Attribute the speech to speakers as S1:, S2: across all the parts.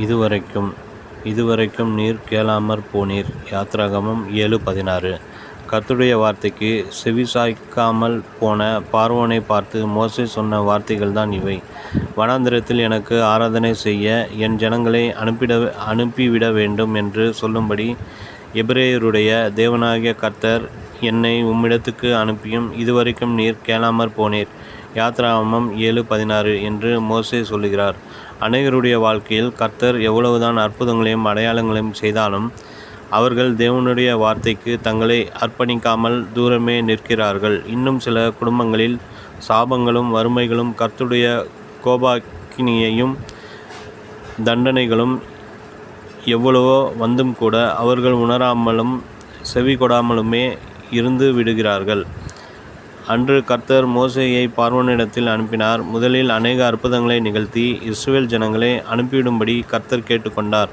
S1: இதுவரைக்கும் நீர் கேளாமற் போனீர். யாத்ராகமம் 7:16. கர்த்தருடைய வார்த்தைக்கு செவிசாய்க்காமல் போன பார்வோனை பார்த்து மோசே சொன்ன வார்த்தைகள்தான் இவை. வனாந்திரத்தில் எனக்கு ஆராதனை செய்ய என் ஜனங்களை அனுப்பிவிட வேண்டும் என்று சொல்லும்படி எபிரேயருடைய தேவனாகிய கர்த்தர் என்னை உம்மிடத்துக்கு அனுப்பியும் இதுவரைக்கும் நீர் கேளாமற் போனீர். யாத்ராகமம் 7:16 என்று மோசே சொல்லுகிறார். அநேகருடைய வாழ்க்கையில் கர்த்தர் எவ்வளவுதான் அற்புதங்களையும் அடையாளங்களையும் செய்தாலும் அவர்கள் தேவனுடைய வார்த்தைக்கு தங்களை அர்ப்பணிக்காமல் தூரமே நிற்கிறார்கள். இன்னும் சில குடும்பங்களில் சாபங்களும் வறுமைகளும் கர்த்தருடைய கோபாக்கினியையும் தண்டனைகளும் எவ்வளவோ வந்தும் கூட அவர்கள் உணராமலும் செவி கொடாமலுமே இருந்து விடுகிறார்கள். அன்று கர்த்தர் மோசேயை பார்வோனிடத்தில் அனுப்பினார். முதலில் அநேக அற்புதங்களை நிகழ்த்தி இஸ்ரவேல் ஜனங்களை அனுப்பிவிடும்படி கர்த்தர் கேட்டுக்கொண்டார்.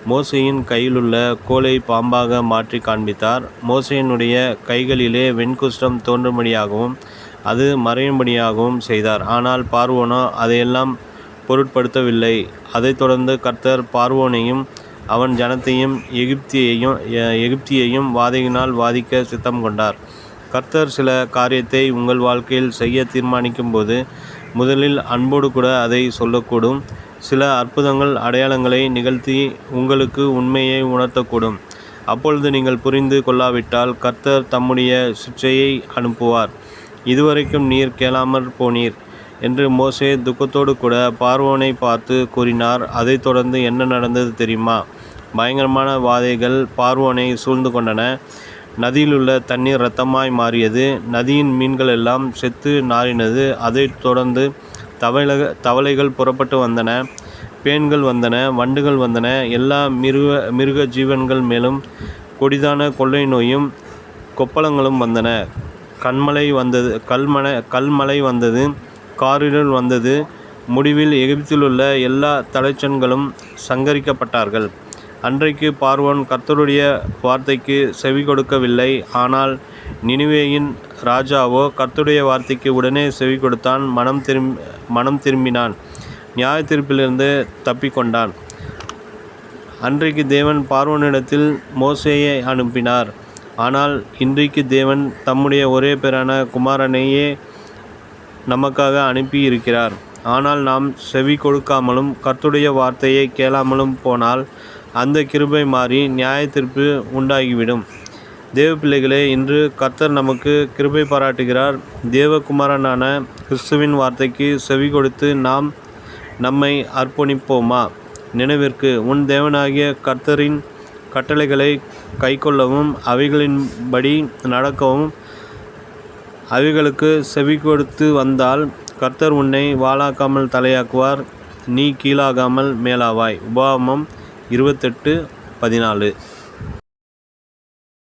S1: மோசேயின் கையிலுள்ள கோலை பாம்பாக மாற்றி காண்பித்தார். மோசேயினுடைய கைகளிலே வெண்குஷ்டம் தோன்றும்படியாகவும் அது மறையும்படியாகவும் செய்தார். ஆனால் பார்வோனோ அதையெல்லாம் பொருட்படுத்தவில்லை. அதைத் தொடர்ந்து கர்த்தர் பார்வோனையும் அவன் ஜனத்தையும் எகிப்தியையும் வாதையினால் வாதிக்க சித்தம் கொண்டார். கர்த்தர் சில காரியத்தை உங்கள் வாழ்க்கையில் செய்ய தீர்மானிக்கும் போது முதலில் அன்போடு கூட அதை சொல்லக்கூடும். சில அற்புதங்கள் அடையாளங்களை நிகழ்த்தி உங்களுக்கு உண்மையை உணர்த்தக்கூடும். அப்பொழுது நீங்கள் புரிந்து கொள்ளாவிட்டால் கர்த்தர் தம்முடைய சிட்சையை அனுப்புவார். இதுவரைக்கும் நீர் கேளாமற் போனீர் என்று மோசே துக்கத்தோடு கூட பார்வோனை பார்த்து கூறினார். அதைத் தொடர்ந்து என்ன நடந்தது தெரியுமா? பயங்கரமான வாதைகள் பார்வோனை சூழ்ந்து கொண்டன. நதியிலுள்ள தண்ணீர் இரத்தமாய் மாறியது. நதியின் மீன்கள் எல்லாம் செத்து நாறினது. அதைத் தொடர்ந்து தவளைகள் புறப்பட்டு வந்தன, பேன்கள் வந்தன, வண்டுகள் வந்தன. எல்லா மிருக ஜீவன்கள் மேலும் கொடிதான கொள்ளை நோயும் கொப்பளங்களும் வந்தன. கல்மழை வந்தது, காரிருள் வந்தது. முடிவில் எகிப்திலுள்ள எல்லா தலைச்சன்களும் சங்கரிக்கப்பட்டார்கள். அன்றைக்கு பார்வோன் கர்த்தருடைய வார்த்தைக்கு செவி கொடுக்கவில்லை. ஆனால் நினிவேயின் ராஜாவோ கர்த்தருடைய வார்த்தைக்கு உடனே செவி கொடுத்தான். மனம் திரும்பினான். நியாய தீர்ப்பிலிருந்து தப்பிக்கொண்டான். அன்றைக்கு தேவன் பார்வோனிடத்தில் மோசேயை அனுப்பினார். ஆனால் இன்றைக்கு தேவன் தம்முடைய ஒரே பேரான குமாரனையே நமக்காக அனுப்பி இருக்கிறார். ஆனால் நாம் செவி கொடுக்காமலும் கர்த்தருடைய வார்த்தையை கேளாமலும் போனால் அந்த கிருபை மாறி நியாய தீர்ப்பு உண்டாகிவிடும். தேவ பிள்ளைகளே, இன்று கர்த்தர் நமக்கு கிருபை பாராட்டுகிறார். தேவகுமாரனான கிறிஸ்துவின் வார்த்தைக்கு செவி கொடுத்து நாம் நம்மை அர்ப்பணிப்போமா? நினைவிற்கு, உன் தேவனாகிய கர்த்தரின் கட்டளைகளை கைக்கொள்ளவும் அவைகளின்படி நடக்கவும் அவைகளுக்கு செவி கொடுத்து வந்தால் கர்த்தர் உன்னை வாளாக்காமல் தலையாக்குவார். நீ கீழாகாமல் மேலாவாய். உபாகமம் 28:14.